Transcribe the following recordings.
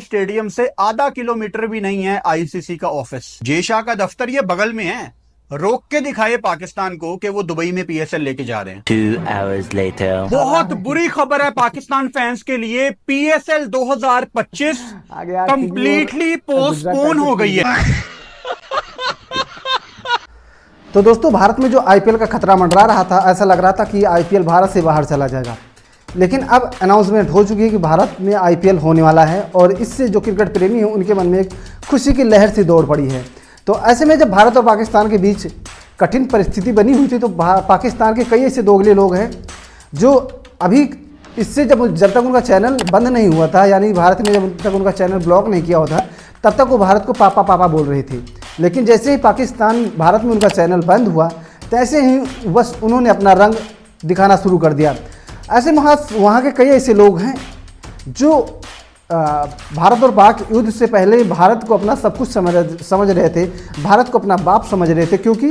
Stadium से आधा kilometre भी नहीं है आईसीसी का ऑफिस। जेशा का दफ्तर ये बगल में है। रोक के दिखाए पाकिस्तान को कि वो दुबई में पीएसएल लेके जा रहे हैं। 2 hours later. बहुत बुरी खबर है पाकिस्तान फैंस के लिए। पीएसएल 2025 कंप्लीटली पोस्टपोन हो गई है। तो दोस्तों, भारत में जो आईपीएल का खतरा मंडरा रहा था, ऐसा लग रहा था कि आईपीएल भारत से बाहर चला जाएगा। लेकिन अब अनाउंसमेंट हो चुकी है कि भारत में आईपीएल होने वाला है और इससे जो क्रिकेट प्रेमी हैं उनके मन में एक खुशी की लहर सी दौड़ पड़ी है। तो ऐसे में जब भारत और पाकिस्तान के बीच कठिन परिस्थिति बनी हुई थी तो पाकिस्तान के कई ऐसे दोगले लोग हैं जो अभी इससे जब तक उनका चैनल बंद नहीं हुआ था, यानी भारत ने जब तक उनका चैनल ब्लॉक नहीं किया हुआ था, तब तक वो भारत को पापा पापा बोल रहे थे। लेकिन जैसे ही पाकिस्तान भारत में उनका चैनल बंद हुआ, तैसे ही बस उन्होंने अपना रंग दिखाना शुरू कर दिया। ऐसे वहाँ के कई ऐसे लोग हैं जो भारत और पाक युद्ध से पहले भारत को अपना सब कुछ समझ रहे थे, भारत को अपना बाप समझ रहे थे, क्योंकि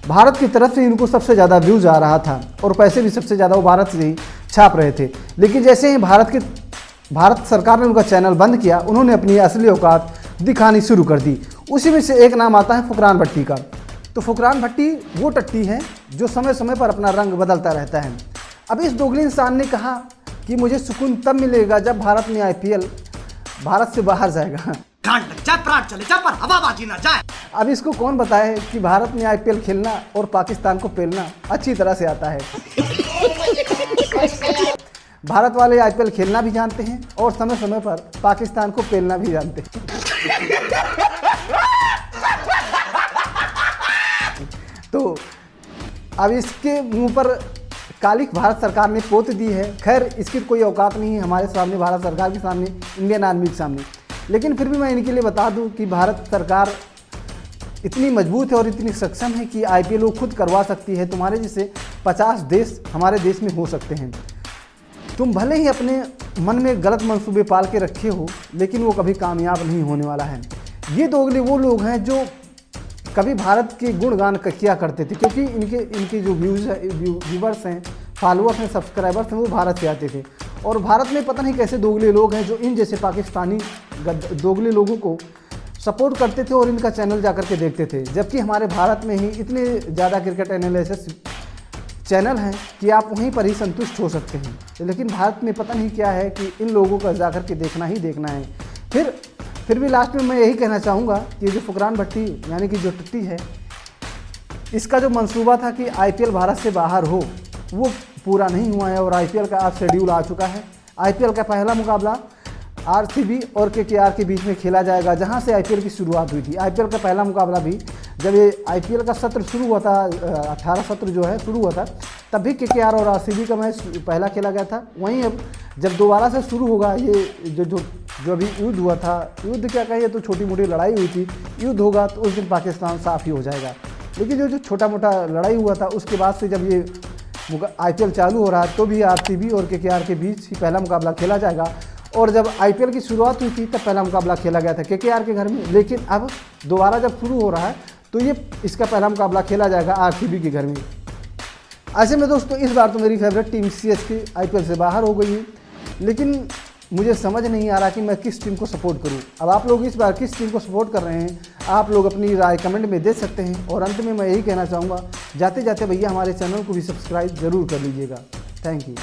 भारत की तरफ से इनको सबसे ज़्यादा व्यूज़ आ रहा था और पैसे भी सबसे ज़्यादा वो भारत से ही छाप रहे थे। लेकिन जैसे ही भारत सरकार ने उनका चैनल बंद किया, उन्होंने अपनी असली औकात दिखानी शुरू कर दी। उसी में से एक नाम आता है फुकरान भट्टी का। तो फुकरान भट्टी वो टट्टी है जो समय समय पर अपना रंग बदलता रहता है। अब इस दोगले इंसान ने कहा कि मुझे सुकून तब मिलेगा जब भारत में आईपीएल भारत से बाहर जाएगा। पर हवाबाजी ना जाए। अब इसको कौन बताए कि भारत में आईपीएल खेलना और पाकिस्तान को पेलना अच्छी तरह से आता है। भारत वाले आईपीएल खेलना भी जानते हैं और समय समय पर पाकिस्तान को पेलना भी जानते हैं। तो अब इसके मुंह पर कालिक भारत सरकार ने पोत दी है। खैर, इसकी कोई औकात नहीं है हमारे सामने, भारत सरकार के सामने, इंडियन आर्मी के सामने। लेकिन फिर भी मैं इनके लिए बता दूं कि भारत सरकार इतनी मजबूत है और इतनी सक्षम है कि आईपीएल वो खुद करवा सकती है। तुम्हारे जैसे 50 देश हमारे देश में हो सकते हैं। तुम भले ही अपने मन में गलत मंसूबे पाल के रखे हो, लेकिन वो कभी कामयाब नहीं होने वाला है। ये दोगले वो लोग हैं जो कभी भारत के गुणगान किया करते थे, क्योंकि इनके जो व्यूवर्स हैं, फॉलोअर्स हैं, सब्सक्राइबर्स हैं, वो भारत से आते थे। और भारत में पता नहीं कैसे दोगले लोग हैं जो इन जैसे पाकिस्तानी दोगले लोगों को सपोर्ट करते थे और इनका चैनल जा कर के देखते थे। जबकि हमारे भारत में ही इतने ज़्यादा क्रिकेट एनालिसिस चैनल हैं कि आप वहीं पर ही संतुष्ट हो सकते हैं। लेकिन भारत में पता नहीं क्या है कि इन लोगों का जा कर के देखना ही देखना है। फिर भी लास्ट में मैं यही कहना चाहूँगा कि जो फुकरान भट्टी यानी कि जो टट्टी है, इसका जो मंसूबा था कि आईपीएल भारत से बाहर हो, वो पूरा नहीं हुआ है और आईपीएल का आज शेड्यूल आ चुका है। आईपीएल का पहला मुकाबला आरसीबी और केकेआर के बीच में खेला जाएगा, जहां से आईपीएल की शुरुआत हुई थी। आईपीएल का पहला मुकाबला भी जब ये आईपीएल का सत्र शुरू हुआ था, 18 सत्र जो है शुरू हुआ था, तब भी केकेआर और आरसीबी का मैच पहला खेला गया था। वहीं अब जब दोबारा से शुरू होगा, ये जो अभी युद्ध हुआ था, युद्ध क्या कहिए तो छोटी मोटी लड़ाई हुई थी, युद्ध होगा तो उस दिन पाकिस्तान साफ ही हो जाएगा। लेकिन जो छोटा मोटा लड़ाई हुआ था, उसके बाद से जब ये आईपीएल चालू हो रहा है तो भी आरसीबी और केकेआर के बीच ही पहला मुकाबला खेला जाएगा। और जब आईपीएल की शुरुआत हुई थी तब पहला मुकाबला खेला गया था केकेआर के घर में। लेकिन अब दोबारा जब शुरू हो रहा है तो इसका पहला मुकाबला खेला जाएगा आरसीबी के घर में। ऐसे में दोस्तों, इस बार तो मेरी फेवरेट टीम सीएसके आईपीएल से बाहर हो गई है। लेकिन मुझे समझ नहीं आ रहा कि मैं किस टीम को सपोर्ट करूं। अब आप लोग इस बार किस टीम को सपोर्ट कर रहे हैं, आप लोग अपनी राय कमेंट में दे सकते हैं। और अंत में मैं यही कहना चाहूँगा, जाते जाते भैया हमारे चैनल को भी सब्सक्राइब ज़रूर कर लीजिएगा। Thank you.